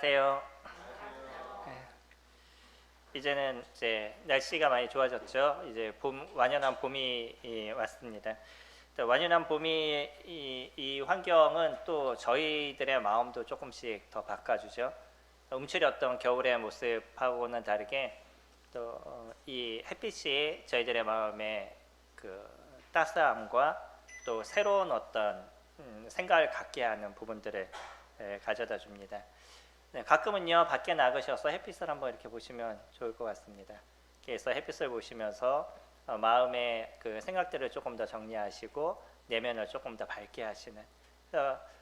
안녕하세요. 이제는 이제 날씨가 많이 좋아졌죠. 이제 완연한 봄이 왔습니다. 완연한 봄이 이 환경은 또 저희들의 마음도 조금씩 더 바꿔주죠. 움츠렸던 겨울의 모습하고는 다르게 또 이 햇빛이 저희들의 마음에 그 따스함과 또 새로운 어떤 생각을 갖게 하는 부분들을 가져다 줍니다. 네, 가끔은요 밖에 나가셔서 햇빛을 한번 이렇게 보시면 좋을 것 같습니다. 그래서 햇빛을 보시면서 마음의 그 생각들을 조금 더 정리하시고 내면을 조금 더 밝게 하시는,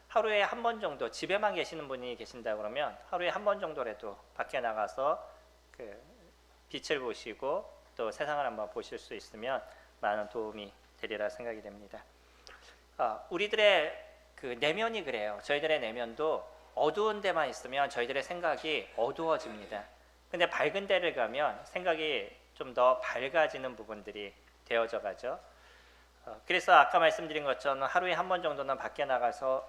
하루에 한 번 정도, 집에만 계시는 분이 계신다 그러면 하루에 한 번 정도라도 밖에 나가서 그 빛을 보시고 또 세상을 한번 보실 수 있으면 많은 도움이 되리라 생각이 됩니다. 우리들의 그 내면이 그래요. 저희들의 내면도 어두운 데만 있으면 저희들의 생각이 어두워집니다. 근데 밝은 데를 가면 생각이 좀 더 밝아지는 부분들이 되어져 가죠. 그래서 아까 말씀드린 것처럼 하루에 한 번 정도는 밖에 나가셔서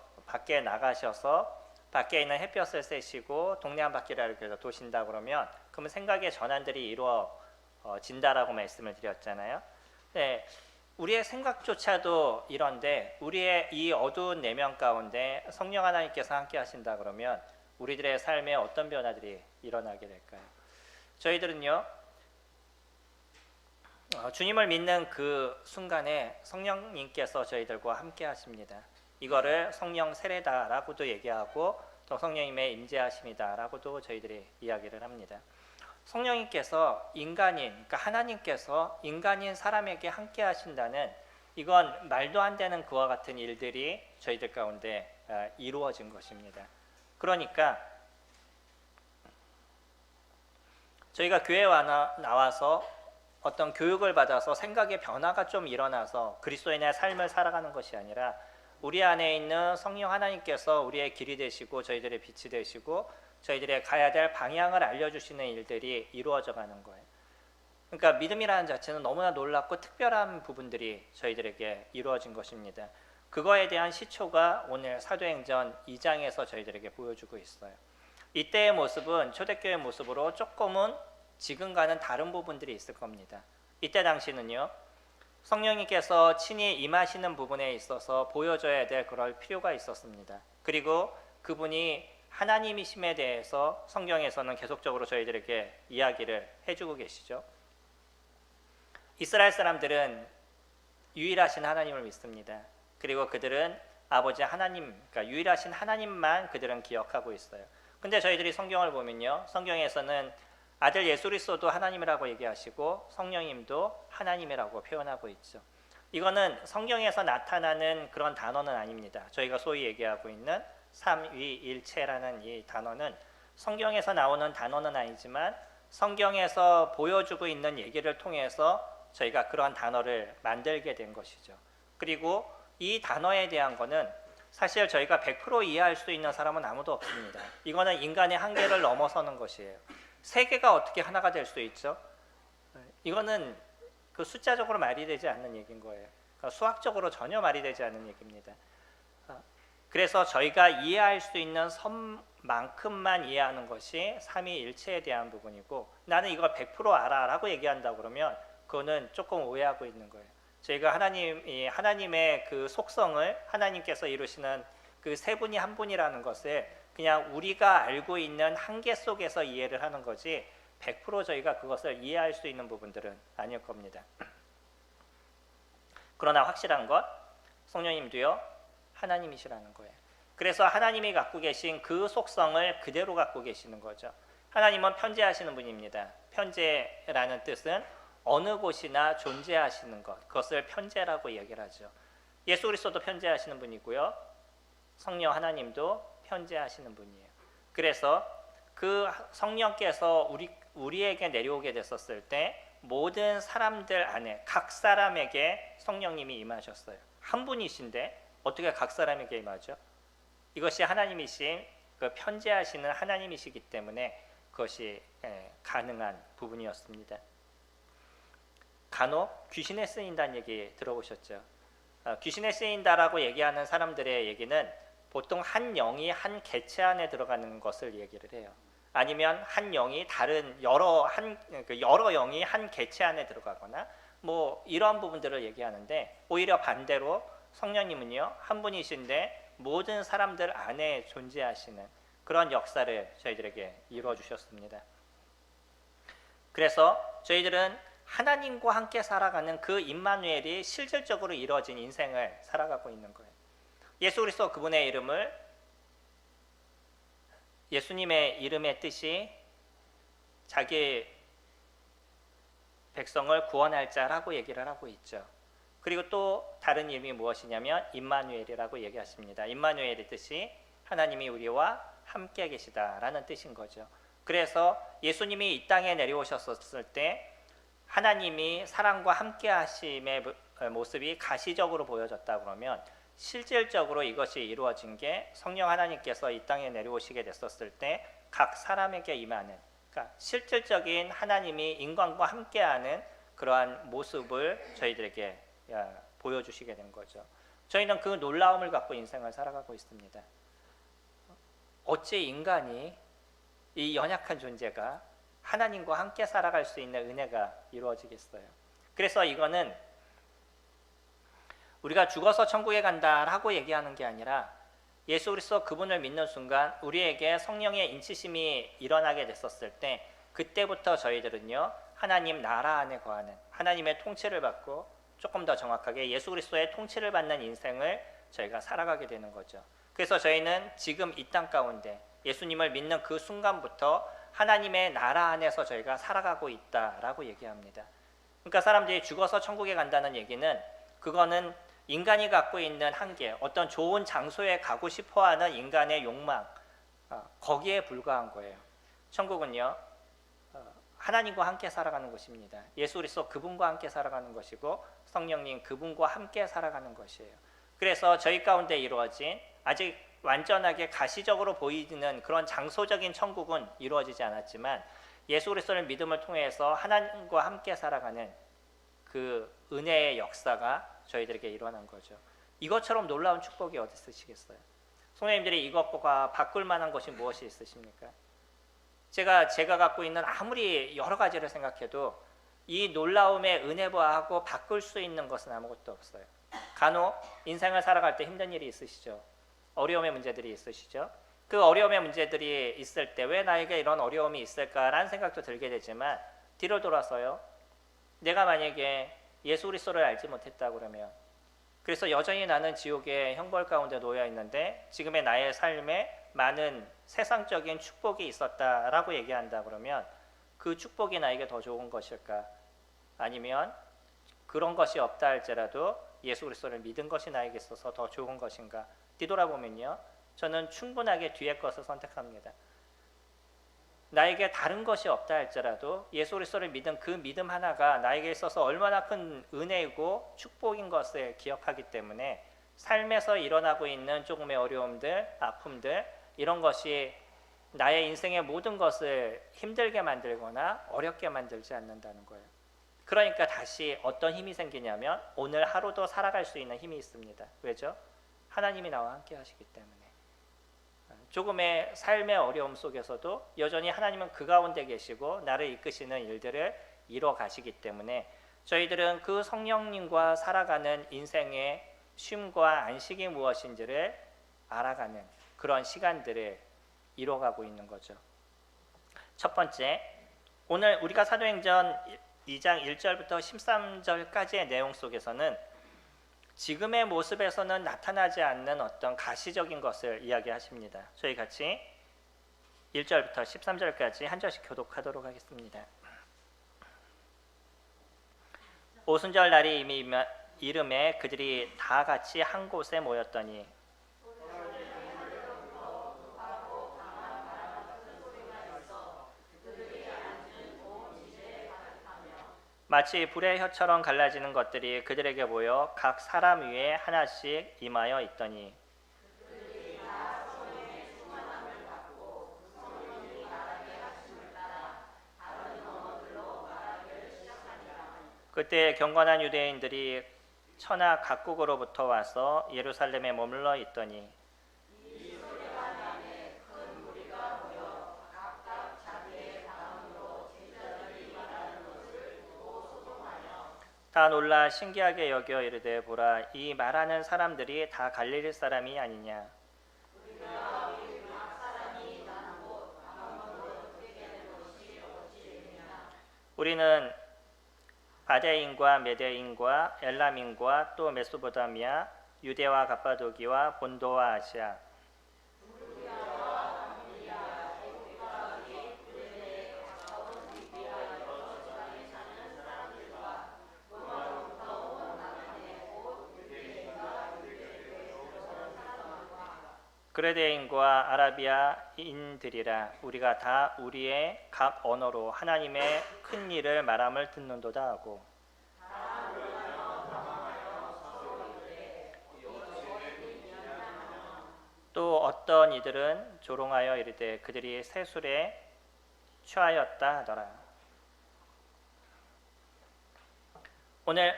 밖에 있는 햇볕을 쐬시고 동네 한 바퀴를 이렇게 도신다 그러면 그러면 생각의 전환들이 이루어진다라고 말씀을 드렸잖아요. 네. 우리의 생각조차도 이런데 우리의 이 어두운 내면 가운데 성령 하나님께서 함께 하신다 그러면 우리들의 삶에 어떤 변화들이 일어나게 될까요? 저희들은요 주님을 믿는 그 순간에 성령님께서 저희들과 함께 하십니다. 이거를 성령 세례다라고도 얘기하고 또 성령님의 임재하심이다라고도 저희들이 이야기를 합니다. 성령님께서 그러니까 하나님께서 인간인 사람에게 함께 하신다는, 이건 말도 안 되는 그와 같은 일들이 저희들 가운데 이루어진 것입니다. 그러니까 저희가 교회에 나와서 어떤 교육을 받아서 생각의 변화가 좀 일어나서 그리스도인의 삶을 살아가는 것이 아니라 우리 안에 있는 성령 하나님께서 우리의 길이 되시고 저희들의 빛이 되시고 저희들의 가야 될 방향을 알려주시는 일들이 이루어져 가는 거예요. 그러니까 믿음이라는 자체는 너무나 놀랍고 특별한 부분들이 저희들에게 이루어진 것입니다. 그거에 대한 시초가 오늘 사도행전 2장에서 저희들에게 보여주고 있어요. 이때의 모습은 초대교회 모습으로 조금은 지금과는 다른 부분들이 있을 겁니다. 이때 당시는요 성령님께서 친히 임하시는 부분에 있어서 보여줘야 될 그럴 필요가 있었습니다. 그리고 그분이 하나님이심에 대해서 성경에서는 계속적으로 저희들에게 이야기를 해주고 계시죠. 이스라엘 사람들은 유일하신 하나님을 믿습니다. 그리고 그들은 아버지 하나님, 그러니까 유일하신 하나님만 그들은 기억하고 있어요. 근데 저희들이 성경을 보면요 성경에서는 아들 예수 그리스도도 하나님이라고 얘기하시고 성령님도 하나님이라고 표현하고 있죠. 이거는 성경에서 나타나는 그런 단어는 아닙니다. 저희가 소위 얘기하고 있는 삼위일체라는 이 단어는 성경에서 나오는 단어는 아니지만 성경에서 보여주고 있는 얘기를 통해서 저희가 그런 단어를 만들게 된 것이죠. 그리고 이 단어에 대한 거는 사실 저희가 100% 이해할 수 있는 사람은 아무도 없습니다. 이거는 인간의 한계를 넘어서는 것이에요. 세계가 어떻게 하나가 될 수 있죠? 이거는 그 숫자적으로 말이 되지 않는 얘기인 거예요. 그러니까 수학적으로 전혀 말이 되지 않는 얘기입니다. 그래서 저희가 이해할 수 있는 선만큼만 이해하는 것이 삼위일체에 대한 부분이고, 나는 이걸 100% 알아라고 얘기한다 그러면 그거는 조금 오해하고 있는 거예요. 저희가 하나님의 그 속성을, 하나님께서 이루시는 그 세 분이 한 분이라는 것을 그냥 우리가 알고 있는 한계 속에서 이해를 하는 거지 100% 저희가 그것을 이해할 수 있는 부분들은 아닐 겁니다. 그러나 확실한 것, 성령님도요 하나님이시라는 거예요. 그래서 하나님이 갖고 계신 그 속성을 그대로 갖고 계시는 거죠. 하나님은 편재하시는 분입니다. 편재라는 뜻은 어느 곳이나 존재하시는 것, 그것을 편재라고 얘기를 하죠. 예수 그리스도도 편재하시는 분이고요 성령 하나님도 편재하시는 분이에요. 그래서 그 성령께서 우리에게 내려오게 됐었을 때 모든 사람들 안에 각 사람에게 성령님이 임하셨어요. 한 분이신데 어떻게 각 사람에게 임하죠? 이것이 하나님이신 그 편재하시는 하나님이시기 때문에 그것이 가능한 부분이었습니다. 간혹 귀신에 쓰인다는 얘기 들어보셨죠? 귀신에 쓰인다라고 얘기하는 사람들의 얘기는 보통 한 영이 한 개체 안에 들어가는 것을 얘기를 해요. 아니면 한 영이 다른 여러 영이 한 개체 안에 들어가거나 뭐 이러한 부분들을 얘기하는데, 오히려 반대로 성령님은요 한 분이신데 모든 사람들 안에 존재하시는 그런 역사를 저희들에게 이루어 주셨습니다. 그래서 저희들은 하나님과 함께 살아가는 그 임마누엘이 실질적으로 이루어진 인생을 살아가고 있는 거예요. 예수 그리스도 그분의 이름을, 예수님의 이름의 뜻이 자기 백성을 구원할 자라고 얘기를 하고 있죠. 그리고 또 다른 이름이 무엇이냐면 임마누엘이라고 얘기하십니다. 임마누엘의 뜻이 하나님이 우리와 함께 계시다라는 뜻인 거죠. 그래서 예수님이 이 땅에 내려오셨을 때 하나님이 사랑과 함께 하심의 모습이 가시적으로 보여졌다 그러면, 실질적으로 이것이 이루어진 게 성령 하나님께서 이 땅에 내려오시게 됐었을 때 각 사람에게 임하는, 그러니까 실질적인 하나님이 인간과 함께하는 그러한 모습을 저희들에게 보여주시게 된 거죠. 저희는 그 놀라움을 갖고 인생을 살아가고 있습니다. 어찌 인간이, 이 연약한 존재가 하나님과 함께 살아갈 수 있는 은혜가 이루어지겠어요. 그래서 이거는 우리가 죽어서 천국에 간다라고 얘기하는 게 아니라, 예수 그리스도 그분을 믿는 순간 우리에게 성령의 인치심이 일어나게 됐었을 때, 그때부터 저희들은요 하나님 나라 안에 거하는, 하나님의 통치를 받고 조금 더 정확하게 예수 그리스도의 통치를 받는 인생을 저희가 살아가게 되는 거죠. 그래서 저희는 지금 이 땅 가운데 예수님을 믿는 그 순간부터 하나님의 나라 안에서 저희가 살아가고 있다라고 얘기합니다. 그러니까 사람들이 죽어서 천국에 간다는 얘기는, 그거는 인간이 갖고 있는 한계, 어떤 좋은 장소에 가고 싶어하는 인간의 욕망, 거기에 불과한 거예요. 천국은요 하나님과 함께 살아가는 것입니다. 예수 그리스도 그분과 함께 살아가는 것이고, 성령님 그분과 함께 살아가는 것이에요. 그래서 저희 가운데 이루어진 아직 완전하게 가시적으로 보이는 그런 장소적인 천국은 이루어지지 않았지만, 예수 그리스도를 믿음을 통해서 하나님과 함께 살아가는 그 은혜의 역사가 저희들에게 일어난 거죠. 이것처럼 놀라운 축복이 어디 있으시겠어요? 성도님들이 이것과 바꿀 만한 것이 무엇이 있으십니까? 제가 갖고 있는 아무리 여러 가지를 생각해도 이 놀라움의 은혜보하고 바꿀 수 있는 것은 아무것도 없어요. 간혹 인생을 살아갈 때 힘든 일이 있으시죠. 어려움의 문제들이 있으시죠. 그 어려움의 문제들이 있을 때 왜 나에게 이런 어려움이 있을까라는 생각도 들게 되지만, 뒤로 돌아서요, 내가 만약에 예수 그리스도를 알지 못했다 그러면, 그래서 여전히 나는 지옥의 형벌 가운데 놓여 있는데 지금의 나의 삶에 많은 세상적인 축복이 있었다라고 얘기한다 그러면, 그 축복이 나에게 더 좋은 것일까? 아니면 그런 것이 없다 할지라도 예수 그리스도를 믿은 것이 나에게 있어서 더 좋은 것인가? 뒤돌아보면요, 저는 충분하게 뒤의 것을 선택합니다. 나에게 다른 것이 없다 할지라도 예수 그리스도를 믿은 그 믿음 하나가 나에게 있어서 얼마나 큰 은혜이고 축복인 것을 기억하기 때문에, 삶에서 일어나고 있는 조금의 어려움들, 아픔들, 이런 것이 나의 인생의 모든 것을 힘들게 만들거나 어렵게 만들지 않는다는 거예요. 그러니까 다시 어떤 힘이 생기냐면, 오늘 하루도 살아갈 수 있는 힘이 있습니다. 왜죠? 하나님이 나와 함께 하시기 때문에. 조금의 삶의 어려움 속에서도 여전히 하나님은 그 가운데 계시고 나를 이끄시는 일들을 이뤄 가시기 때문에, 저희들은 그 성령님과 살아가는 인생의 쉼과 안식이 무엇인지를 알아가는 그런 시간들을 이뤄가고 있는 거죠. 첫 번째, 오늘 우리가 사도행전 2장 1절부터 13절까지의 내용 속에서는 지금의 모습에서는 나타나지 않는 어떤 가시적인 것을 이야기하십니다. 저희 같이 1절부터 13절까지 한 절씩 교독하도록 하겠습니다. 오순절 날이 이미 이름에 그들이 다 같이 한 곳에 모였더니, 마치 불의 혀처럼 갈라지는 것들이 그들에게 보여 각 사람 위에 하나씩 임하여 있더니, 그때 경건한 유대인들이 천하 각국으로부터 와서 예루살렘에 머물러 있더니, 다 놀라 신기하게 여겨 이르되 보라 이 말하는 사람들이 다 갈릴리 사람이 아니냐. 우리는 바데인과 메데인과 엘람인과 또 메소포타미아, 유대와 갑바도기와 본도와 아시아, 그레데인과 아라비아인들이라 우리가 다 우리의 각 언어로 하나님의 큰 일을 말함을 듣는도다 하고 또 어떤 이들은 조롱하여 이르되 그들이 세술에 취하였다 하더라. 오늘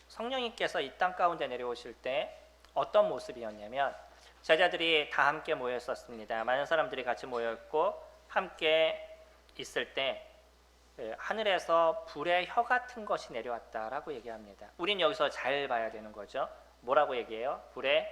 성령님께서 이 땅 가운데 내려오실 때 어떤 모습이었냐면 제자들이 다 함께 모였었습니다. 많은 사람들이 같이 모였고 함께 있을 때 하늘에서 불의 혀 같은 것이 내려왔다라고 얘기합니다. 우린 여기서 잘 봐야 되는 거죠. 뭐라고 얘기해요? 불의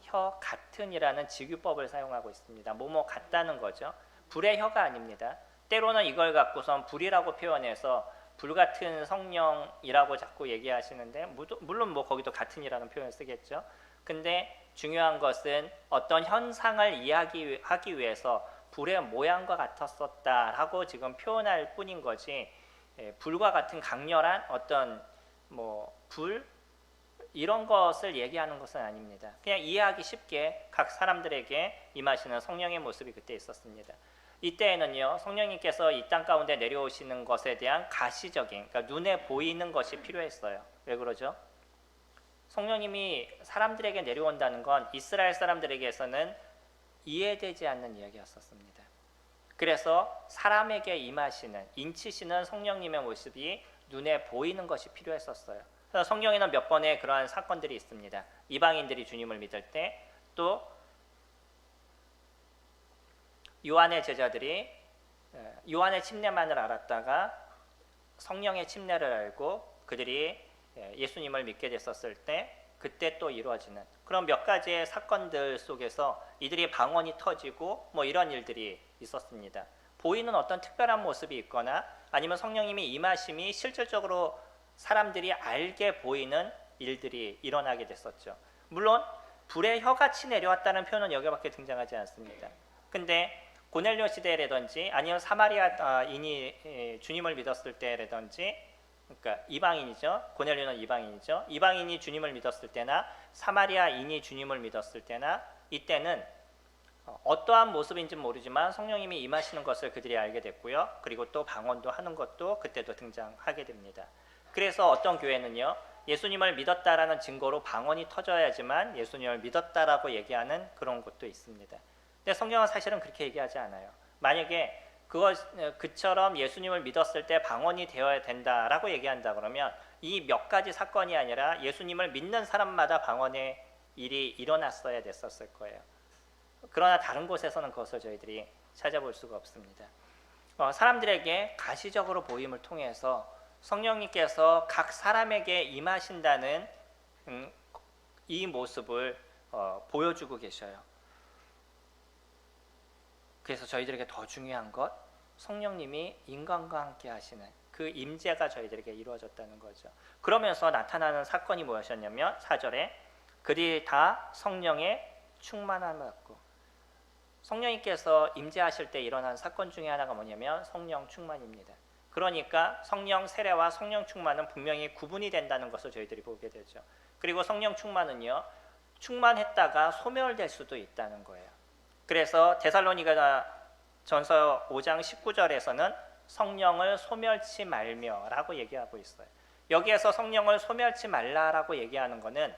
혀 같은이라는 직유법을 사용하고 있습니다. 뭐뭐 같다는 거죠. 불의 혀가 아닙니다. 때로는 이걸 갖고선 불이라고 표현해서 불같은 성령이라고 자꾸 얘기하시는데 물론 뭐 거기도 같은이라는 표현을 쓰겠죠. 근데 중요한 것은 어떤 현상을 이야기하기 위해서 불의 모양과 같았었다라고 지금 표현할 뿐인 거지 불과 같은 강렬한 어떤 불 이런 것을 얘기하는 것은 아닙니다. 그냥 이해하기 쉽게 각 사람들에게 임하시는 성령의 모습이 그때 있었습니다. 이때에는요 성령님께서 이 땅 가운데 내려오시는 것에 대한 가시적인 그러니까 눈에 보이는 것이 필요했어요. 왜 그러죠? 성령님이 사람들에게 내려온다는 건 이스라엘 사람들에게서는 이해되지 않는 이야기였었습니다. 그래서 사람에게 임하시는 인치시는 성령님의 모습이 눈에 보이는 것이 필요했었어요. 그래서 성경에는 몇 번의 그러한 사건들이 있습니다. 이방인들이 주님을 믿을 때 또 요한의 제자들이 요한의 침례만을 알았다가 성령의 침례를 알고 그들이 예수님을 믿게 됐었을 때 그때 또 이루어지는 그런 몇 가지의 사건들 속에서 이들이 방언이 터지고 이런 일들이 있었습니다. 보이는 어떤 특별한 모습이 있거나 아니면 성령님이 임하심이 실질적으로 사람들이 알게 보이는 일들이 일어나게 됐었죠. 물론 불의 혀같이 내려왔다는 표현은 여기밖에 등장하지 않습니다. 근데 고넬료 시대라든지 아니면 사마리아인이 주님을 믿었을 때라든지 그러니까 이방인이죠. 고넬료는 이방인이죠. 이방인이 주님을 믿었을 때나 사마리아인이 주님을 믿었을 때나 이때는 어떠한 모습인지는 모르지만 성령님이 임하시는 것을 그들이 알게 됐고요. 그리고 또 방언도 하는 것도 그때도 등장하게 됩니다. 그래서 어떤 교회는요. 예수님을 믿었다라는 증거로 방언이 터져야지만 예수님을 믿었다라고 얘기하는 그런 곳도 있습니다. 근데 성경은 사실은 그렇게 얘기하지 않아요. 만약에 그처럼 예수님을 믿었을 때 방언이 되어야 된다라고 얘기한다 그러면 이 몇 가지 사건이 아니라 예수님을 믿는 사람마다 방언의 일이 일어났어야 됐었을 거예요. 그러나 다른 곳에서는 그것을 저희들이 찾아볼 수가 없습니다. 사람들에게 가시적으로 보임을 통해서 성령님께서 각 사람에게 임하신다는 이 모습을 보여주고 계셔요. 그래서 저희들에게 더 중요한 것 성령님이 인간과 함께 하시는 그 임재가 저희들에게 이루어졌다는 거죠. 그러면서 나타나는 사건이 무엇이었냐면 4절에 그들이 다 성령의 충만함을 받고 성령님께서 임재하실 때 일어난 사건 중에 하나가 뭐냐면 성령 충만입니다. 그러니까 성령 세례와 성령 충만은 분명히 구분이 된다는 것을 저희들이 보게 되죠. 그리고 성령 충만은요 충만했다가 소멸될 수도 있다는 거예요. 그래서 데살로니가 전서 5장 19절에서는 성령을 소멸치 말며라고 얘기하고 있어요. 여기에서 성령을 소멸치 말라라고 얘기하는 것은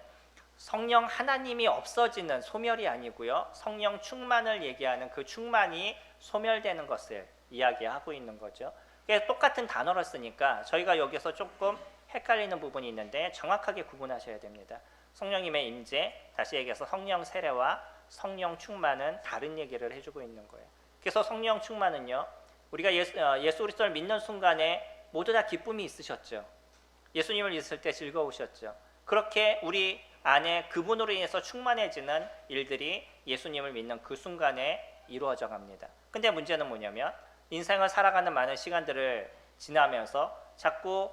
성령 하나님이 없어지는 소멸이 아니고요. 성령 충만을 얘기하는 그 충만이 소멸되는 것을 이야기하고 있는 거죠. 그래서 똑같은 단어를 쓰니까 저희가 여기서 조금 헷갈리는 부분이 있는데 정확하게 구분하셔야 됩니다. 성령님의 임재, 다시 얘기해서 성령 세례와 성령 충만은 다른 얘기를 해주고 있는 거예요. 그래서 성령 충만은요, 우리가 예수 그리스도를 믿는 순간에 모두 다 기쁨이 있으셨죠. 예수님을 믿을 때 즐거우셨죠. 그렇게 우리 안에 그분으로 인해서 충만해지는 일들이 예수님을 믿는 그 순간에 이루어져 갑니다. 근데 문제는 뭐냐면 인생을 살아가는 많은 시간들을 지나면서 자꾸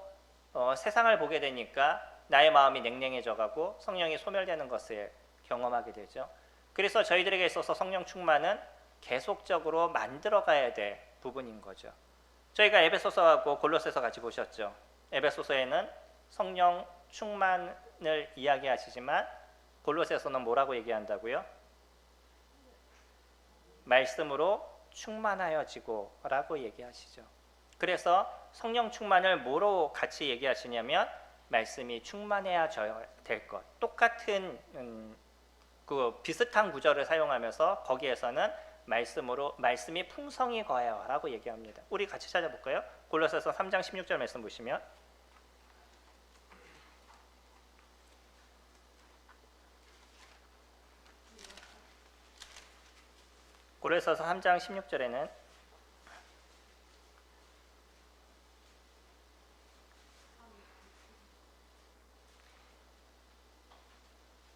세상을 보게 되니까 나의 마음이 냉랭해져 가고 성령이 소멸되는 것을 경험하게 되죠. 그래서 저희들에게 있어서 성령 충만은 계속적으로 만들어가야 될 부분인 거죠. 저희가 에베소서하고 골로새서 같이 보셨죠. 에베소서에는 성령 충만을 이야기하시지만 골로새서는 뭐라고 얘기한다고요? 말씀으로 충만하여지고 라고 얘기하시죠. 그래서 성령 충만을 뭐로 같이 얘기하시냐면 말씀이 충만해야 될 것. 똑같은 그 비슷한 구절을 사용하면서 거기에서는 말씀이 풍성히 거하여라고 얘기합니다. 우리 같이 찾아볼까요? 골로새서 3장 16절 말씀 보시면 골로새서 3장 16절에는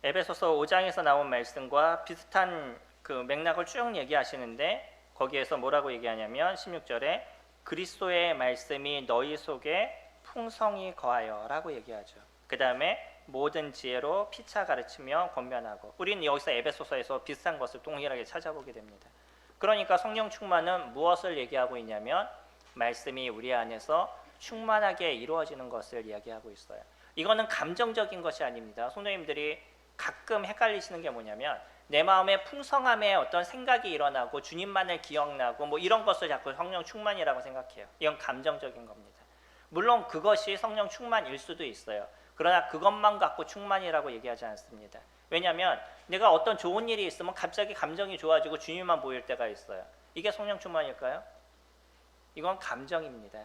에베소서 5장에서 나온 말씀과 비슷한 그 맥락을 쭉 얘기하시는데 거기에서 뭐라고 얘기하냐면 16절에 그리스도의 말씀이 너희 속에 풍성히 거하여라고 얘기하죠. 그 다음에 모든 지혜로 피차 가르치며 권면하고, 우리는 여기서 에베소서에서 비슷한 것을 동일하게 찾아보게 됩니다. 그러니까 성령 충만은 무엇을 얘기하고 있냐면 말씀이 우리 안에서 충만하게 이루어지는 것을 이야기하고 있어요. 이거는 감정적인 것이 아닙니다. 성도님들이 가끔 헷갈리시는 게 뭐냐면 내 마음에 풍성함에 어떤 생각이 일어나고 주님만을 기억나고 뭐 이런 것을 자꾸 성령 충만이라고 생각해요. 이건 감정적인 겁니다. 물론 그것이 성령 충만일 수도 있어요. 그러나 그것만 갖고 충만이라고 얘기하지 않습니다. 왜냐하면 내가 어떤 좋은 일이 있으면 갑자기 감정이 좋아지고 주님만 보일 때가 있어요. 이게 성령 충만일까요? 이건 감정입니다.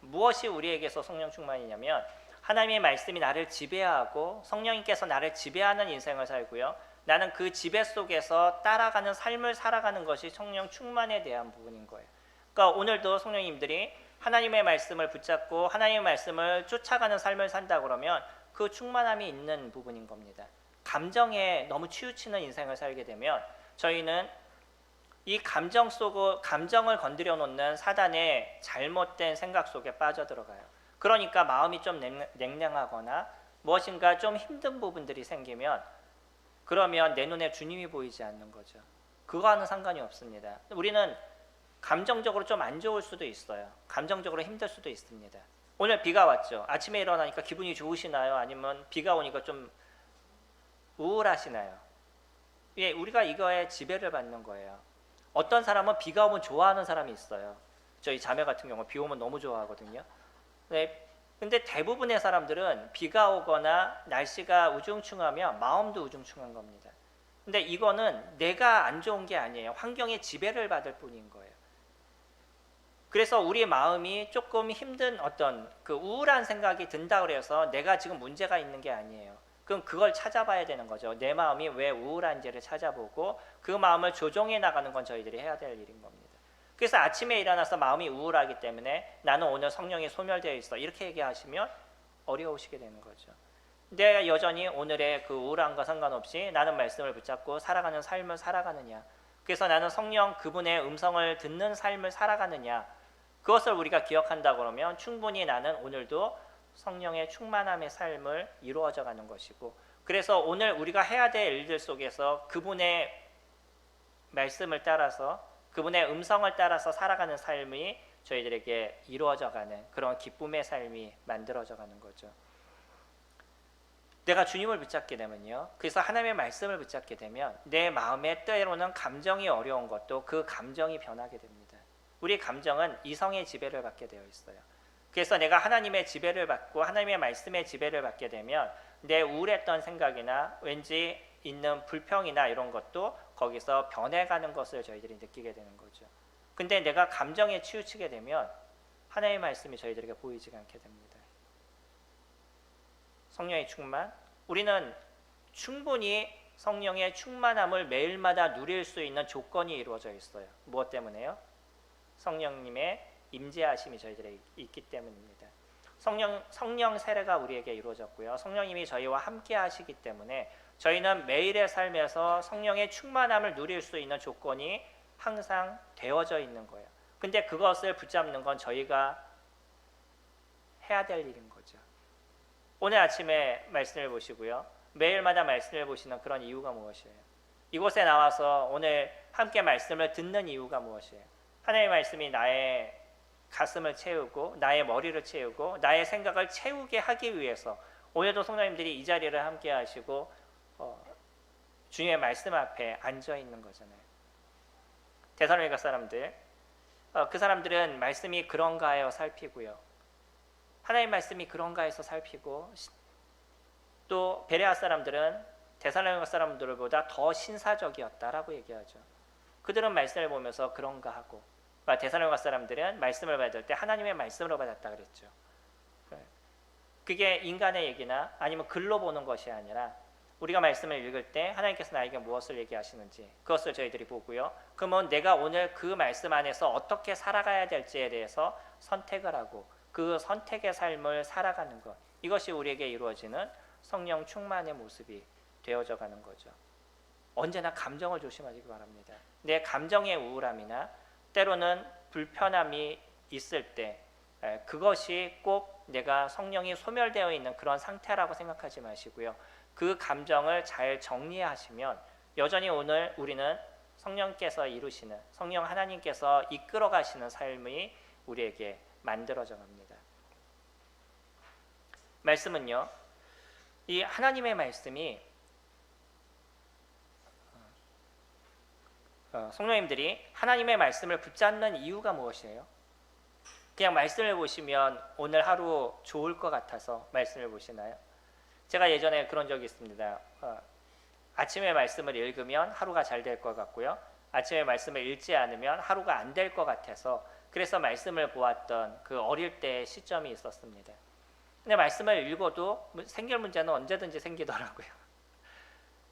무엇이 우리에게서 성령 충만이냐면 하나님의 말씀이 나를 지배하고 성령님께서 나를 지배하는 인생을 살고요. 나는 그 지배 속에서 따라가는 삶을 살아가는 것이 성령 충만에 대한 부분인 거예요. 그러니까 오늘도 성령님들이 하나님의 말씀을 붙잡고 하나님의 말씀을 쫓아가는 삶을 산다 그러면 그 충만함이 있는 부분인 겁니다. 감정에 너무 치우치는 인생을 살게 되면 저희는 이 감정을 건드려 놓는 사단의 잘못된 생각 속에 빠져들어가요. 그러니까 마음이 좀 냉랭하거나 무엇인가 좀 힘든 부분들이 생기면 그러면 내 눈에 주님이 보이지 않는 거죠. 그거와는 상관이 없습니다. 우리는 감정적으로 좀 안 좋을 수도 있어요. 감정적으로 힘들 수도 있습니다. 오늘 비가 왔죠. 아침에 일어나니까 기분이 좋으시나요? 아니면 비가 오니까 좀 우울하시나요? 예, 우리가 이거에 지배를 받는 거예요. 어떤 사람은 비가 오면 좋아하는 사람이 있어요. 저희 자매 같은 경우 비 오면 너무 좋아하거든요. 네, 근데 대부분의 사람들은 비가 오거나 날씨가 우중충하면 마음도 우중충한 겁니다. 근데 이거는 내가 안 좋은 게 아니에요. 환경의 지배를 받을 뿐인 거예요. 그래서 우리 마음이 조금 힘든 어떤 그 우울한 생각이 든다 그래서 내가 지금 문제가 있는 게 아니에요. 그럼 그걸 찾아봐야 되는 거죠. 내 마음이 왜 우울한지를 찾아보고 그 마음을 조정해 나가는 건 저희들이 해야 될 일인 겁니다. 그래서 아침에 일어나서 마음이 우울하기 때문에 나는 오늘 성령이 소멸되어 있어 이렇게 얘기하시면 어려우시게 되는 거죠. 근데 여전히 오늘의 그 우울함과 상관없이 나는 말씀을 붙잡고 살아가는 삶을 살아가느냐, 그래서 나는 성령 그분의 음성을 듣는 삶을 살아가느냐, 그것을 우리가 기억한다 그러면 충분히 나는 오늘도 성령의 충만함의 삶을 이루어져 가는 것이고, 그래서 오늘 우리가 해야 될 일들 속에서 그분의 말씀을 따라서 그분의 음성을 따라서 살아가는 삶이 저희들에게 이루어져가는 그런 기쁨의 삶이 만들어져가는 거죠. 내가 주님을 붙잡게 되면요, 그래서 하나님의 말씀을 붙잡게 되면 내 마음에 때로는 감정이 어려운 것도 그 감정이 변하게 됩니다. 우리 감정은 이성의 지배를 받게 되어 있어요. 그래서 내가 하나님의 지배를 받고 하나님의 말씀의 지배를 받게 되면 내 우울했던 생각이나 왠지 있는 불평이나 이런 것도 거기서 변해가는 것을 저희들이 느끼게 되는 거죠. 근데 내가 감정에 치우치게 되면 하나님의 말씀이 저희들에게 보이지 않게 됩니다. 성령의 충만, 우리는 충분히 성령의 충만함을 매일마다 누릴 수 있는 조건이 이루어져 있어요. 무엇 때문에요? 성령님의 임재하심이 저희들에게 있기 때문입니다. 성령 세례가 우리에게 이루어졌고요. 성령님이 저희와 함께 하시기 때문에 저희는 매일의 삶에서 성령의 충만함을 누릴 수 있는 조건이 항상 되어져 있는 거예요. 근데 그것을 붙잡는 건 저희가 해야 될 일인 거죠. 오늘 아침에 말씀을 보시고요. 매일마다 말씀을 보시는 그런 이유가 무엇이에요? 이곳에 나와서 오늘 함께 말씀을 듣는 이유가 무엇이에요? 하나님의 말씀이 나의 가슴을 채우고 나의 머리를 채우고 나의 생각을 채우게 하기 위해서 오늘도 성도님들이 이 자리를 함께 하시고 주님의 말씀 앞에 앉아 있는 거잖아요. 데살로니가 사람들, 그 사람들은 말씀이 그런가 하여 살피고요. 하나님의 말씀이 그런가 해서 살피고, 또 베레아 사람들은 데살로니가 사람들보다 더 신사적이었다라고 얘기하죠. 그들은 말씀을 보면서 그런가 하고, 데살로니가 사람들은 말씀을 받을 때 하나님의 말씀으로 받았다 그랬죠. 그게 인간의 얘기나 아니면 글로 보는 것이 아니라 우리가 말씀을 읽을 때 하나님께서 나에게 무엇을 얘기하시는지 그것을 저희들이 보고요. 그러면 내가 오늘 그 말씀 안에서 어떻게 살아가야 될지에 대해서 선택을 하고 그 선택의 삶을 살아가는 것, 이것이 우리에게 이루어지는 성령 충만의 모습이 되어져 가는 거죠. 언제나 감정을 조심하시기 바랍니다. 내 감정의 우울함이나 때로는 불편함이 있을 때 그것이 꼭 내가 성령이 소멸되어 있는 그런 상태라고 생각하지 마시고요. 그 감정을 잘 정리하시면 여전히 오늘 우리는 성령께서 이루시는, 성령 하나님께서 이끌어 가시는 삶이 우리에게 만들어져 갑니다. 말씀은요, 이 하나님의 말씀이 성도님들이 하나님의 말씀을 붙잡는 이유가 무엇이에요? 그냥 말씀을 보시면 오늘 하루 좋을 것 같아서 말씀을 보시나요? 제가 예전에 그런 적이 있습니다. 아침에 말씀을 읽으면 하루가 잘 될 것 같고요. 아침에 말씀을 읽지 않으면 하루가 안 될 것 같아서 그래서 말씀을 보았던 그 어릴 때의 시점이 있었습니다. 근데 말씀을 읽어도 생길 문제는 언제든지 생기더라고요.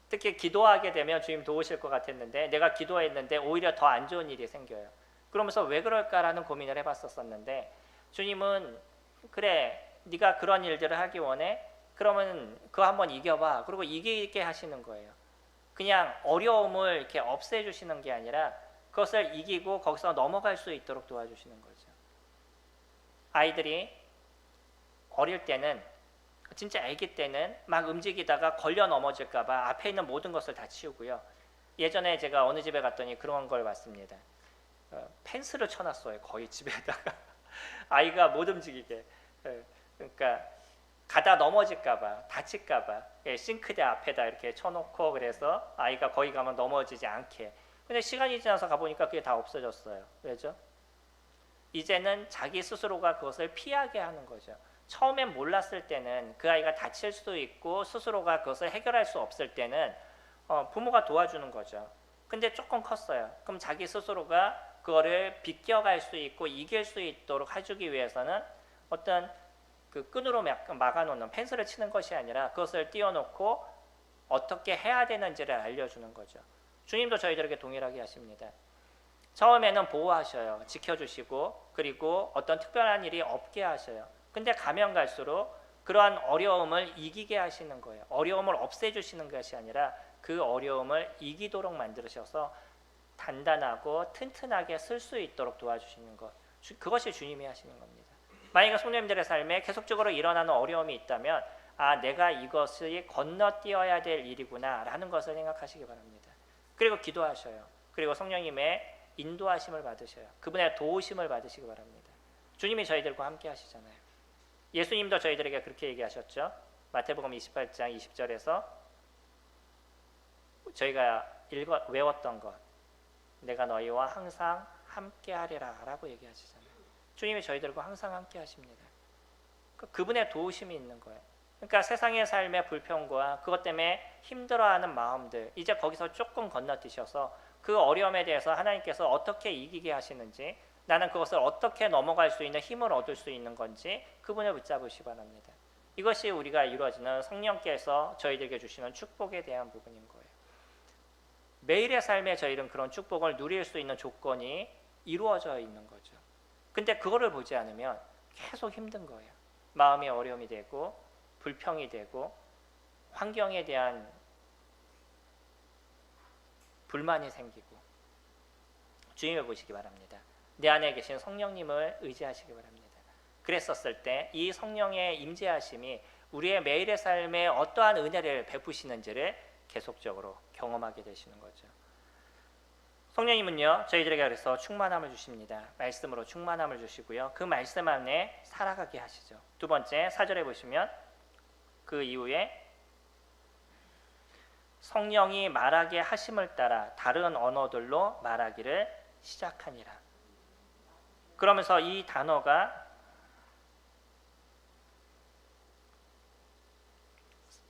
특히 기도하게 되면 주님 도우실 것 같았는데 내가 기도했는데 오히려 더 안 좋은 일이 생겨요. 그러면서 왜 그럴까라는 고민을 해봤었는데 주님은 그래, 네가 그런 일들을 하기 원해? 그러면 그거 한번 이겨봐. 그리고 이기게 하시는 거예요. 그냥 어려움을 이렇게 없애주시는 게 아니라 그것을 이기고 거기서 넘어갈 수 있도록 도와주시는 거죠. 아이들이 어릴 때는, 진짜 아기 때는 막 움직이다가 걸려 넘어질까 봐 앞에 있는 모든 것을 다 치우고요. 예전에 제가 어느 집에 갔더니 그런 걸 봤습니다. 펜스를 쳐놨어요. 거의 집에다가. 아이가 못 움직이게. 그러니까 가다 넘어질까 봐, 다칠까 봐 싱크대 앞에다 이렇게 쳐놓고, 그래서 아이가 거기 가면 넘어지지 않게. 근데 시간이 지나서 가보니까 그게 다 없어졌어요. 왜죠? 이제는 자기 스스로가 그것을 피하게 하는 거죠. 처음엔 몰랐을 때는 그 아이가 다칠 수도 있고 스스로가 그것을 해결할 수 없을 때는 부모가 도와주는 거죠. 근데 조금 컸어요. 그럼 자기 스스로가 그거를 비껴갈 수 있고 이길 수 있도록 해주기 위해서는 어떤 그 끈으로 막아놓는, 펜슬을 치는 것이 아니라 그것을 띄워놓고 어떻게 해야 되는지를 알려주는 거죠. 주님도 저희들에게 동일하게 하십니다. 처음에는 보호하셔요. 지켜주시고, 그리고 어떤 특별한 일이 없게 하셔요. 근데 가면 갈수록 그러한 어려움을 이기게 하시는 거예요. 어려움을 없애주시는 것이 아니라 그 어려움을 이기도록 만드셔서 단단하고 튼튼하게 쓸 수 있도록 도와주시는 것, 그것이 주님이 하시는 겁니다. 만약에 성도님들의 삶에 계속적으로 일어나는 어려움이 있다면 내가 이것을 건너뛰어야 될 일이구나 라는 것을 생각하시기 바랍니다. 그리고 기도하셔요. 그리고 성령님의 인도하심을 받으셔요. 그분의 도우심을 받으시기 바랍니다. 주님이 저희들과 함께 하시잖아요. 예수님도 저희들에게 그렇게 얘기하셨죠. 마태복음 28장 20절에서 저희가 외웠던 것, 내가 너희와 항상 함께 하리라 라고 얘기하시잖아요. 주님이 저희들과 항상 함께 하십니다. 그분의 도우심이 있는 거예요. 그러니까 세상의 삶의 불평과 그것 때문에 힘들어하는 마음들, 이제 거기서 조금 건너뛰셔서 그 어려움에 대해서 하나님께서 어떻게 이기게 하시는지, 나는 그것을 어떻게 넘어갈 수 있는 힘을 얻을 수 있는 건지 그분을 붙잡으시기 바랍니다. 이것이 우리가 이루어지는 성령께서 저희들에게 주시는 축복에 대한 부분인 거예요. 매일의 삶에 저희는 그런 축복을 누릴 수 있는 조건이 이루어져 있는 거죠. 근데 그거를 보지 않으면 계속 힘든 거예요. 마음의 어려움이 되고 불평이 되고 환경에 대한 불만이 생기고 주님을 보시기 바랍니다. 내 안에 계신 성령님을 의지하시기 바랍니다. 그랬었을 때 이 성령의 임재하심이 우리의 매일의 삶에 어떠한 은혜를 베푸시는지를 계속적으로 경험하게 되시는 거죠. 성령님은요, 저희들에게 그래서 충만함을 주십니다. 말씀으로 충만함을 주시고요, 그 말씀 안에 살아가게 하시죠. 두 번째, 4절에 보시면 그 이후에 성령이 말하게 하심을 따라 다른 언어들로 말하기를 시작하니라. 그러면서 이 단어가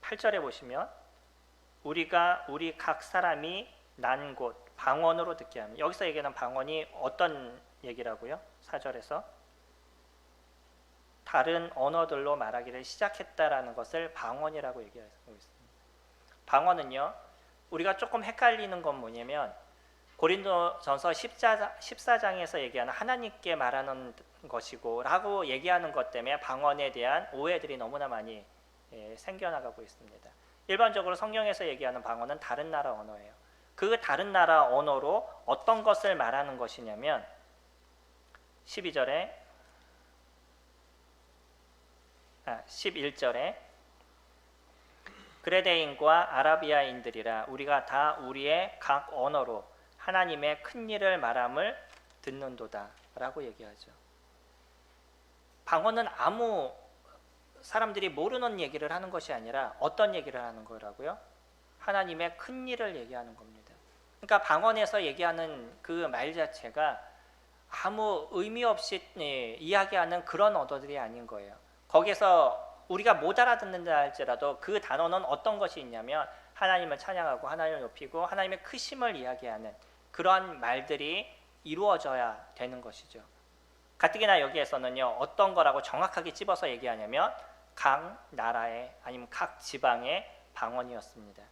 8절에 보시면 우리 각 사람이 난 곳 방언으로 듣게 합니다. 여기서 얘기하는 방언이 어떤 얘기라고요? 4절에서 다른 언어들로 말하기를 시작했다라는 것을 방언이라고 얘기하고 있습니다. 방언은요, 우리가 조금 헷갈리는 건 뭐냐면 고린도전서 14장에서 얘기하는 하나님께 말하는 것이고 라고 얘기하는 것 때문에 방언에 대한 오해들이 너무나 많이 생겨나가고 있습니다. 일반적으로 성경에서 얘기하는 방언은 다른 나라 언어예요. 그 다른 나라 언어로 어떤 것을 말하는 것이냐면 11절에 11절에 그레데인과 아라비아인들이라 우리가 다 우리의 각 언어로 하나님의 큰 일을 말함을 듣는도다 라고 얘기하죠. 방언은 아무 사람들이 모르는 얘기를 하는 것이 아니라 어떤 얘기를 하는 거라고요? 하나님의 큰 일을 얘기하는 겁니다. 그러니까 방언에서 얘기하는 그 말 자체가 아무 의미 없이 이야기하는 그런 언어들이 아닌 거예요. 거기서 우리가 못 알아듣는다 할지라도 그 단어는 어떤 것이 있냐면 하나님을 찬양하고 하나님을 높이고 하나님의 크심을 이야기하는 그러한 말들이 이루어져야 되는 것이죠. 가뜩이나 여기에서는요, 어떤 거라고 정확하게 집어서 얘기하냐면 각 나라의 아니면 각 지방의 방언이었습니다.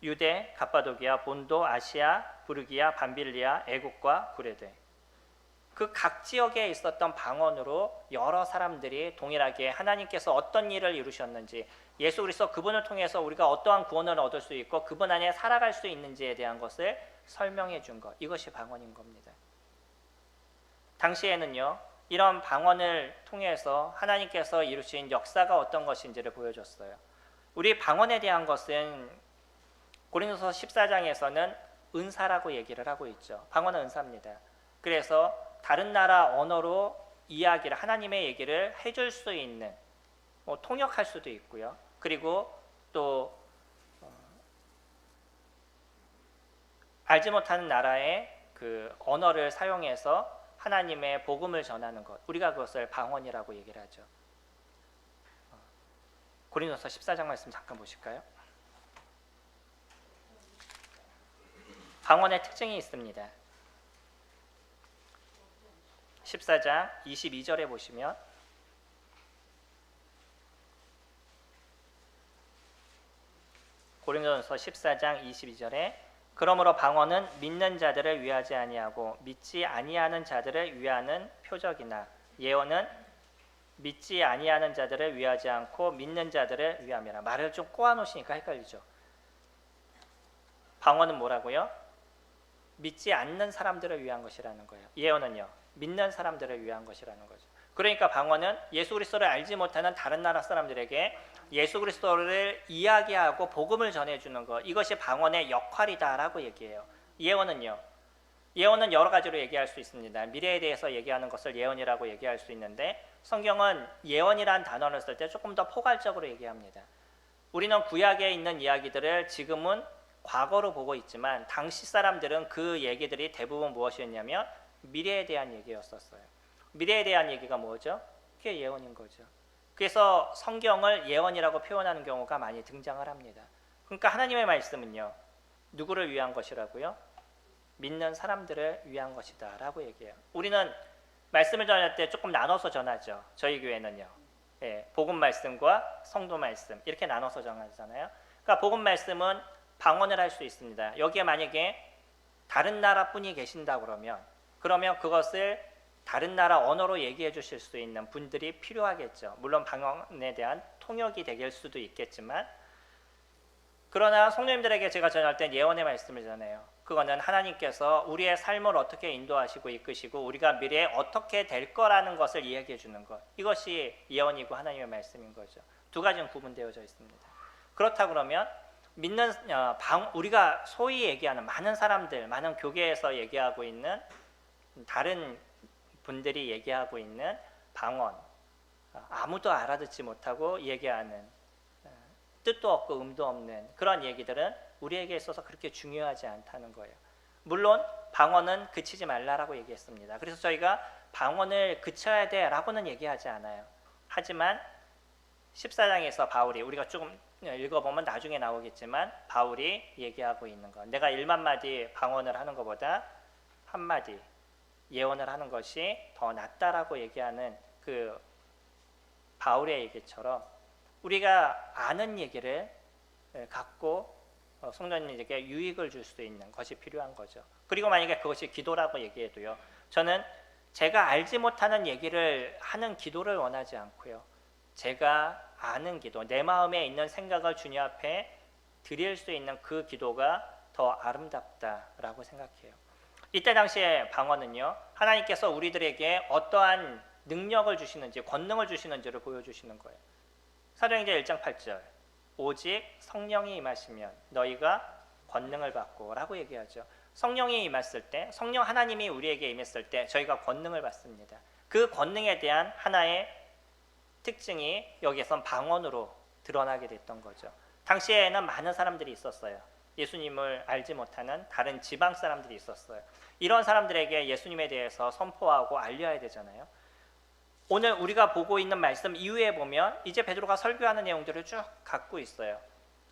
유대, 갑바도기아, 본도, 아시아, 부르기아, 밤빌리아, 애국과 구레데, 그 각 지역에 있었던 방언으로 여러 사람들이 동일하게 하나님께서 어떤 일을 이루셨는지, 예수 그리스도 그분을 통해서 우리가 어떠한 구원을 얻을 수 있고 그분 안에 살아갈 수 있는지에 대한 것을 설명해 준 것, 이것이 방언인 겁니다. 당시에는요, 이런 방언을 통해서 하나님께서 이루신 역사가 어떤 것인지를 보여줬어요. 우리 방언에 대한 것은 고린도서 14장에서는 은사라고 얘기를 하고 있죠. 방언은 은사입니다. 그래서 다른 나라 언어로 이야기를, 하나님의 얘기를 해줄 수 있는, 통역할 수도 있고요. 그리고 또 알지 못하는 나라의 그 언어를 사용해서 하나님의 복음을 전하는 것, 우리가 그것을 방언이라고 얘기를 하죠. 고린도서 14장 말씀 잠깐 보실까요? 방언의 특징이 있습니다. 14장 22절에 보시면 고린도전서 14장 22절에 그러므로 방언은 믿는 자들을 위하지 아니하고 믿지 아니하는 자들을 위하는 표적이나 예언은 믿지 아니하는 자들을 위하지 않고 믿는 자들을 위함이라. 말을 좀 꼬아놓으시니까 헷갈리죠. 방언은 뭐라고요? 믿지 않는 사람들을 위한 것이라는 거예요. 예언은요, 믿는 사람들을 위한 것이라는 거죠. 그러니까 방언은 예수 그리스도를 알지 못하는 다른 나라 사람들에게 예수 그리스도를 이야기하고 복음을 전해주는 것, 이것이 방언의 역할이다라고 얘기해요. 예언은요, 예언은 여러 가지로 얘기할 수 있습니다. 미래에 대해서 얘기하는 것을 예언이라고 얘기할 수 있는데 성경은 예언이란 단어를 쓸 때 조금 더 포괄적으로 얘기합니다. 우리는 구약에 있는 이야기들을 지금은 과거로 보고 있지만 당시 사람들은 그 얘기들이 대부분 무엇이었냐면 미래에 대한 얘기였었어요. 미래에 대한 얘기가 뭐죠? 그게 예언인 거죠. 그래서 성경을 예언이라고 표현하는 경우가 많이 등장을 합니다. 그러니까 하나님의 말씀은요, 누구를 위한 것이라고요? 믿는 사람들을 위한 것이다 라고 얘기해요. 우리는 말씀을 전할 때 조금 나눠서 전하죠. 저희 교회는요, 복음 말씀과 성도 말씀 이렇게 나눠서 전하잖아요. 그러니까 복음 말씀은 방언을 할 수 있습니다. 여기에 만약에 다른 나라 분이 계신다 그러면 그것을 다른 나라 언어로 얘기해 주실 수 있는 분들이 필요하겠죠. 물론 방언에 대한 통역이 될 수도 있겠지만, 그러나 성도님들에게 제가 전할 때 예언의 말씀을 전해요. 그거는 하나님께서 우리의 삶을 어떻게 인도하시고 이끄시고 우리가 미래에 어떻게 될 거라는 것을 이야기해 주는 것. 이것이 예언이고 하나님의 말씀인 거죠. 두 가지는 구분되어져 있습니다. 그렇다 그러면 믿는 우리가 소위 얘기하는 많은 사람들, 많은 교계에서 얘기하고 있는 다른 분들이 얘기하고 있는 방언, 아무도 알아듣지 못하고 얘기하는 뜻도 없고 음도 없는 그런 얘기들은 우리에게 있어서 그렇게 중요하지 않다는 거예요. 물론 방언은 그치지 말라라고 얘기했습니다. 그래서 저희가 방언을 그쳐야 돼라고는 얘기하지 않아요. 하지만 14장에서 바울이, 우리가 조금 읽어보면 나중에 나오겠지만 바울이 얘기하고 있는 것, 내가 1만 마디 방언을 하는 것보다 한 마디 예언을 하는 것이 더 낫다라고 얘기하는 그 바울의 얘기처럼 우리가 아는 얘기를 갖고 성도님에게 유익을 줄 수 있는 것이 필요한 거죠. 그리고 만약에 그것이 기도라고 얘기해도요, 저는 제가 알지 못하는 얘기를 하는 기도를 원하지 않고요, 제가 아는 기도, 내 마음에 있는 생각을 주님 앞에 드릴 수 있는 그 기도가 더 아름답다라고 생각해요. 이때 당시에 방언은요, 하나님께서 우리들에게 어떠한 능력을 주시는지, 권능을 주시는지를 보여주시는 거예요. 사도행전 1장 8절, 오직 성령이 임하시면 너희가 권능을 받고 라고 얘기하죠. 성령이 임했을 때, 성령 하나님이 우리에게 임했을 때 저희가 권능을 받습니다. 그 권능에 대한 하나의 특징이 여기에선 방언으로 드러나게 됐던 거죠. 당시에는 많은 사람들이 있었어요. 예수님을 알지 못하는 다른 지방 사람들이 있었어요. 이런 사람들에게 예수님에 대해서 선포하고 알려야 되잖아요. 오늘 우리가 보고 있는 말씀 이후에 보면 이제 베드로가 설교하는 내용들을 쭉 갖고 있어요.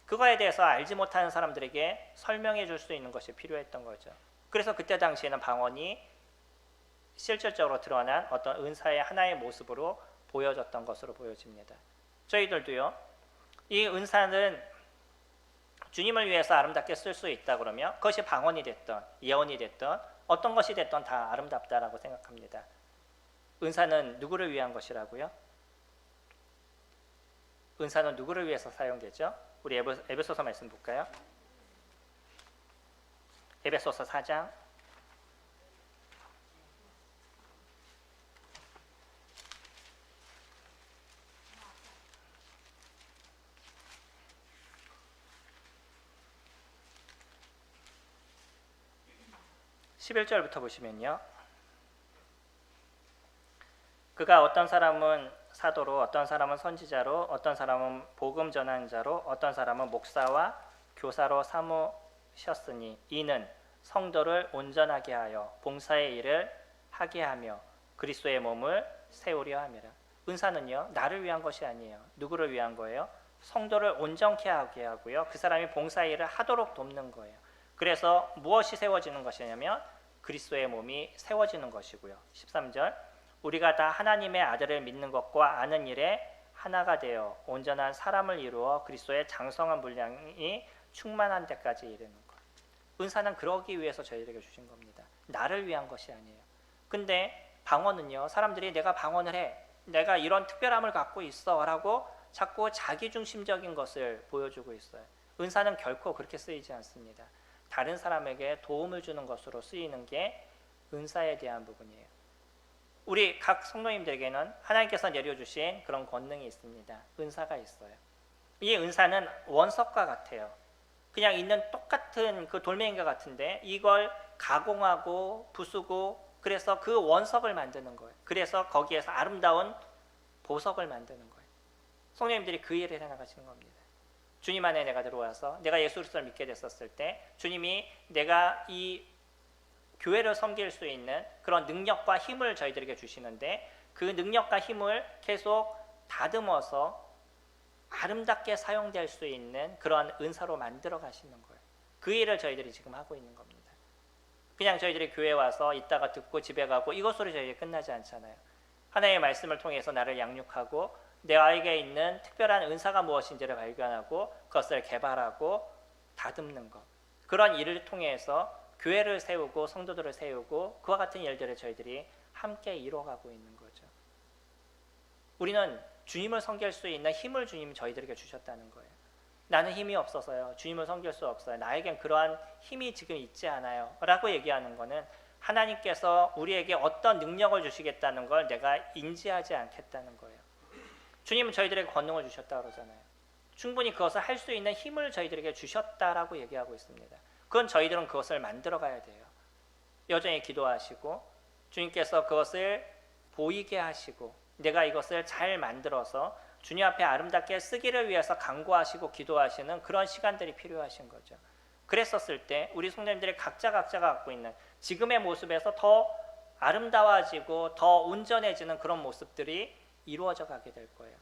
그거에 대해서 알지 못하는 사람들에게 설명해 줄 수 있는 것이 필요했던 거죠. 그래서 그때 당시에는 방언이 실질적으로 드러난 어떤 은사의 하나의 모습으로 보여졌던 것으로 보여집니다. 저희들도요, 이 은사는 주님을 위해서 아름답게 쓸 수 있다 그러면 그것이 방언이 됐던 예언이 됐던 어떤 것이 됐던 다 아름답다라고 생각합니다. 은사는 누구를 위한 것이라고요? 은사는 누구를 위해서 사용되죠? 우리 에베소서 말씀 볼까요? 에베소서 4장 11절부터 보시면요, 그가 어떤 사람은 사도로, 어떤 사람은 선지자로, 어떤 사람은 복음 전하는 자로, 어떤 사람은 목사와 교사로 삼으셨으니 이는 성도를 온전하게 하여 봉사의 일을 하게 하며 그리스도의 몸을 세우려 함이라. 은사는요, 나를 위한 것이 아니에요. 누구를 위한 거예요? 성도를 온전케 하게 하고요, 그 사람이 봉사의 일을 하도록 돕는 거예요. 그래서 무엇이 세워지는 것이냐면 그리스도의 몸이 세워지는 것이고요. 13절, 우리가 다 하나님의 아들을 믿는 것과 아는 일에 하나가 되어 온전한 사람을 이루어 그리스도의 장성한 분량이 충만한 데까지 이르는 것. 은사는 그러기 위해서 저희들에게 주신 겁니다. 나를 위한 것이 아니에요. 근데 방언은요, 사람들이 내가 방언을 해, 내가 이런 특별함을 갖고 있어 라고 자꾸 자기중심적인 것을 보여주고 있어요. 은사는 결코 그렇게 쓰이지 않습니다. 다른 사람에게 도움을 주는 것으로 쓰이는 게 은사에 대한 부분이에요. 우리 각 성도님들에게는 하나님께서 내려주신 그런 권능이 있습니다. 은사가 있어요. 이 은사는 원석과 같아요. 그냥 있는 똑같은 그 돌멩이가 같은데 이걸 가공하고 부수고 그래서 그 원석을 만드는 거예요. 그래서 거기에서 아름다운 보석을 만드는 거예요. 성도님들이 그 일을 해나가시는 겁니다. 주님 안에 내가 들어와서 내가 예수 그리스도를 믿게 됐었을 때 주님이 내가 이 교회를 섬길 수 있는 그런 능력과 힘을 저희들에게 주시는데 그 능력과 힘을 계속 다듬어서 아름답게 사용될 수 있는 그런 은사로 만들어 가시는 거예요. 그 일을 저희들이 지금 하고 있는 겁니다. 그냥 저희들이 교회 와서 있다가 듣고 집에 가고 이것으로 저희들이 끝나지 않잖아요. 하나님의 말씀을 통해서 나를 양육하고 내에게 있는 특별한 은사가 무엇인지를 발견하고 그것을 개발하고 다듬는 것, 그런 일을 통해서 교회를 세우고 성도들을 세우고 그와 같은 일들을 저희들이 함께 이뤄가고 있는 거죠. 우리는 주님을 섬길 수 있는 힘을 주님이 저희들에게 주셨다는 거예요. 나는 힘이 없어서요. 주님을 섬길 수 없어요. 나에겐 그러한 힘이 지금 있지 않아요. 라고 얘기하는 것은 하나님께서 우리에게 어떤 능력을 주시겠다는 걸 내가 인지하지 않겠다는 거예요. 주님은 저희들에게 권능을 주셨다 그러잖아요. 충분히 그것을 할 수 있는 힘을 저희들에게 주셨다라고 얘기하고 있습니다. 그건 저희들은 그것을 만들어 가야 돼요. 여전히 기도하시고 주님께서 그것을 보이게 하시고 내가 이것을 잘 만들어서 주님 앞에 아름답게 쓰기를 위해서 간구하시고 기도하시는 그런 시간들이 필요하신 거죠. 그랬었을 때 우리 성도님들이 각자가 갖고 있는 지금의 모습에서 더 아름다워지고 더 온전해지는 그런 모습들이 이루어져 가게 될 거예요.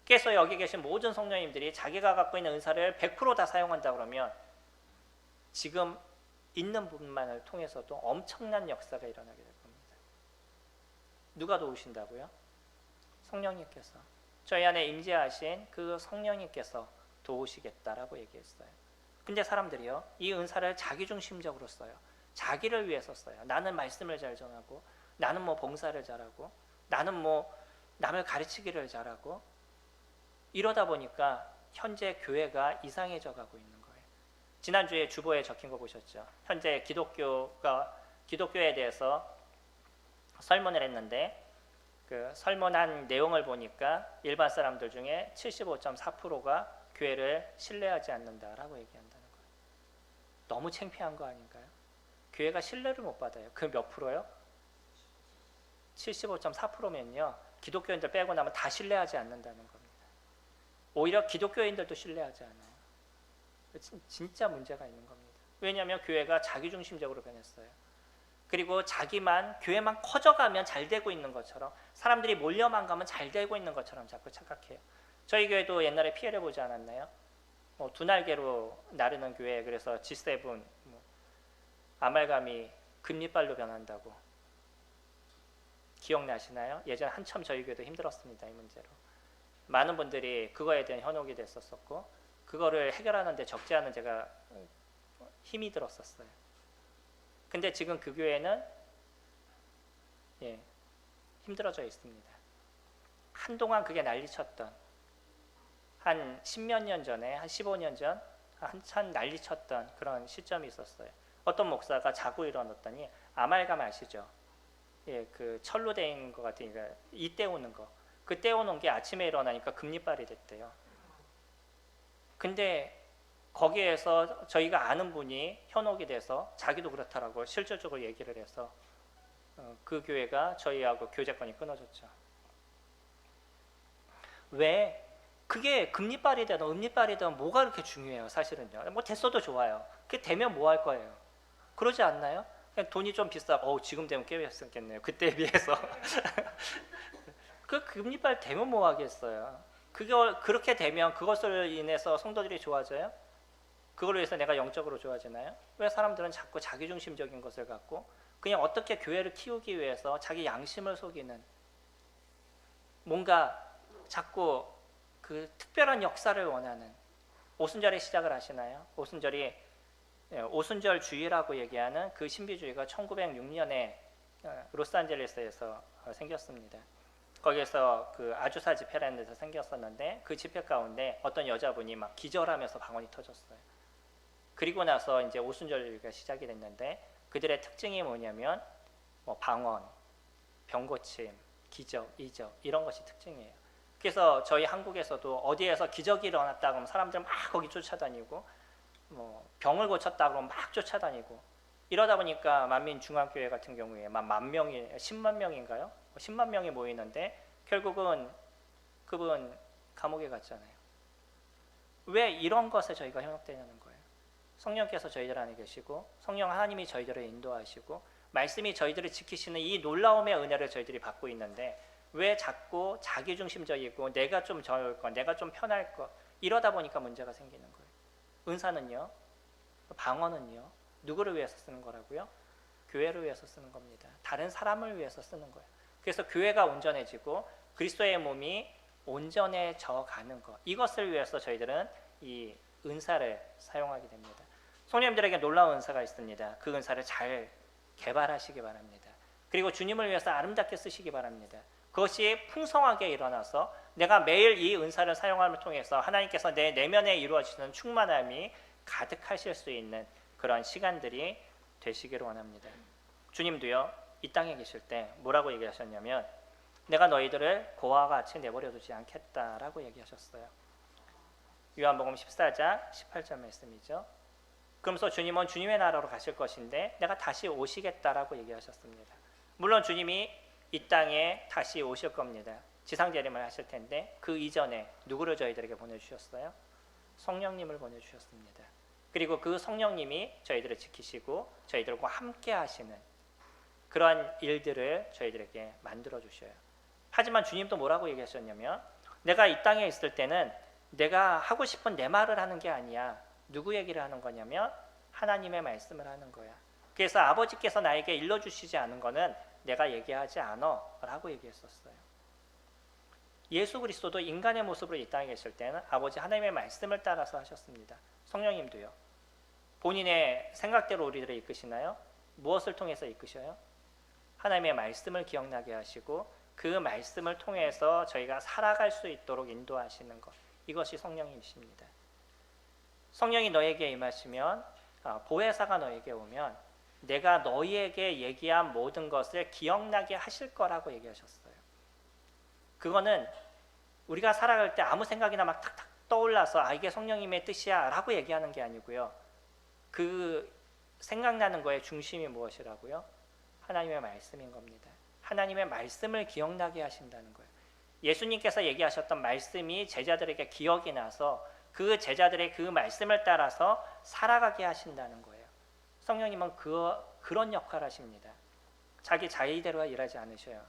그래서 여기 계신 모든 성도님들이 자기가 갖고 있는 은사를 100% 다 사용한다 그러면 지금 있는 부분만을 통해서도 엄청난 역사가 일어나게 될 겁니다. 누가 도우신다고요? 성령님께서. 저희 안에 임재하신 그 성령님께서 도우시겠다라고 얘기했어요. 근데 사람들이요, 이 은사를 자기중심적으로 써요. 자기를 위해서 써요. 나는 말씀을 잘 전하고, 나는 뭐 봉사를 잘하고, 나는 뭐 남을 가르치기를 잘하고, 이러다 보니까 현재 교회가 이상해져 가고 있는 거예요. 지난주에 주보에 적힌 거 보셨죠? 현재 기독교에 대해서 설문을 했는데 그 설문한 내용을 보니까 일반 사람들 중에 75.4%가 교회를 신뢰하지 않는다라고 얘기한다는 거예요. 너무 창피한 거 아닌가요? 교회가 신뢰를 못 받아요. 그 몇 프로요? 75.4%면요. 기독교인들 빼고 나면 다 신뢰하지 않는다는 겁니다. 오히려 기독교인들도 신뢰하지 않아요. 진짜 문제가 있는 겁니다. 왜냐하면 교회가 자기중심적으로 변했어요. 그리고 교회만 커져가면 잘 되고 있는 것처럼, 사람들이 몰려만 가면 잘 되고 있는 것처럼 자꾸 착각해요. 저희 교회도 옛날에 피해를 보지 않았나요? 두 날개로 나르는 교회, 그래서 G7 아말감이 금리빨로 변한다고 기억나시나요? 예전에 한참 저희 교회도 힘들었습니다. 이 문제로 많은 분들이 그거에 대한 현혹이 됐었고, 그거를 해결하는데 적지 않은 제가 힘이 들었었어요. 근데 지금 그 교회는 힘들어져 있습니다. 한동안 그게 난리쳤던, 한 10몇 년 전에, 한 15년 전 한참 난리쳤던 그런 시점이 있었어요. 어떤 목사가 자고 일어났더니 아말감 아시죠? 그 철로 된 것 같으니까 이 떼우는 거, 그 떼우는 게 아침에 일어나니까 금리빨이 됐대요. 근데 거기에서 저희가 아는 분이 현혹이 돼서 자기도 그렇다라고 실질적으로 얘기를 해서 그 교회가 저희하고 교제권이 끊어졌죠. 왜? 그게 금리빨이 되든 은리빨이 되든 뭐가 그렇게 중요해요? 사실은요. 뭐 됐어도 좋아요. 그게 되면 뭐 할 거예요? 그러지 않나요? 그냥 돈이 좀 비싸고 지금 되면 꽤 비쌌겠네요. 그때에 비해서. 그 금리빨 되면 뭐 하겠어요? 그렇게 되면 그것을 인해서 성도들이 좋아져요? 그걸로 해서 내가 영적으로 좋아지나요? 왜 사람들은 자꾸 자기중심적인 것을 갖고 그냥 어떻게 교회를 키우기 위해서 자기 양심을 속이는, 뭔가 자꾸 그 특별한 역사를 원하는, 오순절의 시작을 하시나요? 오순절주의라고 얘기하는 그 신비주의가 1906년에 로스앤젤레스에서 생겼습니다. 거기에서 그 아주사 집회라는 데서 생겼었는데, 그 집회 가운데 어떤 여자분이 막 기절하면서 방언이 터졌어요. 그리고 나서 이제 오순절주의가 시작이 됐는데, 그들의 특징이 뭐냐면 방언, 병고침, 기적, 이적, 이런 것이 특징이에요. 그래서 저희 한국에서도 어디에서 기적이 일어났다 그러면 사람들은 막 거기 쫓아다니고, 병을 고쳤다 그러면 막 쫓아다니고, 이러다 보니까 만민중앙교회 같은 경우에 10만 명인가요? 10만 명이 모이는데 결국은 그분 감옥에 갔잖아요. 왜 이런 것에 저희가 현혹되냐는 거예요. 성령께서 저희들 안에 계시고, 성령 하나님이 저희들을 인도하시고, 말씀이 저희들을 지키시는 이 놀라움의 은혜를 저희들이 받고 있는데, 왜 자꾸 자기중심적이고 내가 좀 좋을 것, 내가 좀 편할 것, 이러다 보니까 문제가 생기는 거예요. 은사는요, 방언은요, 누구를 위해서 쓰는 거라고요? 교회를 위해서 쓰는 겁니다. 다른 사람을 위해서 쓰는 거예요. 그래서 교회가 온전해지고 그리스도의 몸이 온전해져 가는 것, 이것을 위해서 저희들은 이 은사를 사용하게 됩니다. 성령님들에게 놀라운 은사가 있습니다. 그 은사를 잘 개발하시기 바랍니다. 그리고 주님을 위해서 아름답게 쓰시기 바랍니다. 그것이 풍성하게 일어나서 내가 매일 이 은사를 사용함을 통해서 하나님께서 내 내면에 이루어지는 충만함이 가득하실 수 있는 그런 시간들이 되시기를 원합니다. 주님도요, 이 땅에 계실 때 뭐라고 얘기하셨냐면 내가 너희들을 고아와 같이 내버려 두지 않겠다라고 얘기하셨어요. 요한복음 14장 18절 말씀이죠. 그러면서 주님은 주님의 나라로 가실 것인데 내가 다시 오시겠다라고 얘기하셨습니다. 물론 주님이 이 땅에 다시 오실 겁니다. 지상재림을 하실 텐데 그 이전에 누구를 저희들에게 보내주셨어요? 성령님을 보내주셨습니다. 그리고 그 성령님이 저희들을 지키시고 저희들과 함께 하시는 그런 일들을 저희들에게 만들어 주셔요. 하지만 주님도 뭐라고 얘기하셨냐면 내가 이 땅에 있을 때는 내가 하고 싶은 내 말을 하는 게 아니야. 누구 얘기를 하는 거냐면 하나님의 말씀을 하는 거야. 그래서 아버지께서 나에게 일러주시지 않은 거는 내가 얘기하지 않아 라고 얘기했었어요. 예수 그리스도도 인간의 모습으로 이 땅에 계실 때는 아버지 하나님의 말씀을 따라서 하셨습니다. 성령님도요. 본인의 생각대로 우리들을 이끄시나요? 무엇을 통해서 이끄셔요? 하나님의 말씀을 기억나게 하시고 그 말씀을 통해서 저희가 살아갈 수 있도록 인도하시는 것, 이것이 성령이십니다. 성령이 너에게 임하시면 보혜사가 너에게 오면 내가 너희에게 얘기한 모든 것을 기억나게 하실 거라고 얘기하셨어요. 그거는 우리가 살아갈 때 아무 생각이나 막 탁탁 떠올라서 이게 성령님의 뜻이야 라고 얘기하는 게 아니고요. 그 생각나는 거의 중심이 무엇이라고요? 하나님의 말씀인 겁니다. 하나님의 말씀을 기억나게 하신다는 거예요. 예수님께서 얘기하셨던 말씀이 제자들에게 기억이 나서 그 제자들의 그 말씀을 따라서 살아가게 하신다는 거예요. 성령님은 그런 역할을 하십니다. 자기 자의대로 일하지 않으셔요.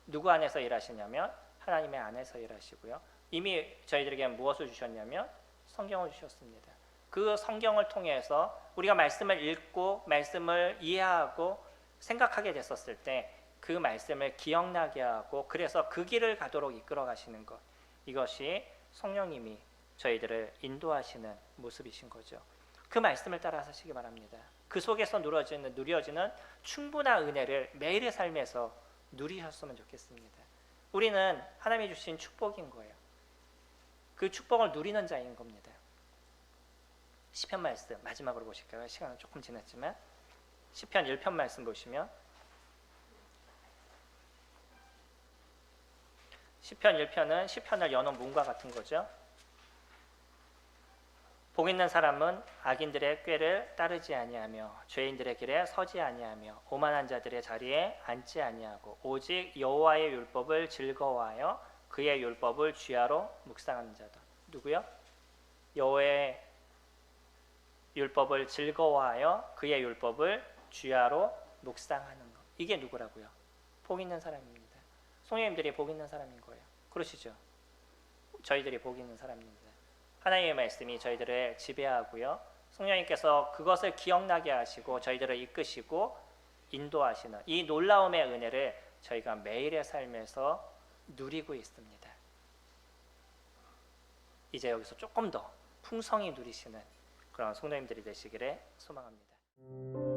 누구 안에서 일하시냐면 하나님의 안에서 일하시고요. 이미 저희들에게 무엇을 주셨냐면 성경을 주셨습니다. 그 성경을 통해서 우리가 말씀을 읽고 말씀을 이해하고 생각하게 됐었을 때 그 말씀을 기억나게 하고 그래서 그 길을 가도록 이끌어 가시는 것, 이것이 성령님이 저희들을 인도하시는 모습이신 거죠. 그 말씀을 따라 사시기 바랍니다. 그 속에서 누려지는 충분한 은혜를 매일의 삶에서 누리셨으면 좋겠습니다. 우리는 하나님이 주신 축복인 거예요. 그 축복을 누리는 자인 겁니다. 시편 말씀 마지막으로 보실까요? 시간은 조금 지났지만 시편 1편 말씀 보시면 시편 1편은 시편을 여는 문과 같은 거죠. 복 있는 사람은 악인들의 꾀를 따르지 아니하며 죄인들의 길에 서지 아니하며 오만한 자들의 자리에 앉지 아니하고 오직 여호와의 율법을 즐거워하여 그의 율법을 주야로 묵상하는 자다. 누구요? 여호와의 율법을 즐거워하여 그의 율법을 주야로 묵상하는 것. 이게 누구라고요? 복 있는 사람입니다. 성령님들이 복 있는 사람인 거예요. 그러시죠? 저희들이 복 있는 사람입니다. 하나님의 말씀이 저희들을 지배하고요. 성령님께서 그것을 기억나게 하시고 저희들을 이끄시고 인도하시는 이 놀라움의 은혜를 저희가 매일의 삶에서 누리고 있습니다. 이제 여기서 조금 더 풍성히 누리시는 그런 성도님들이 되시기를 소망합니다.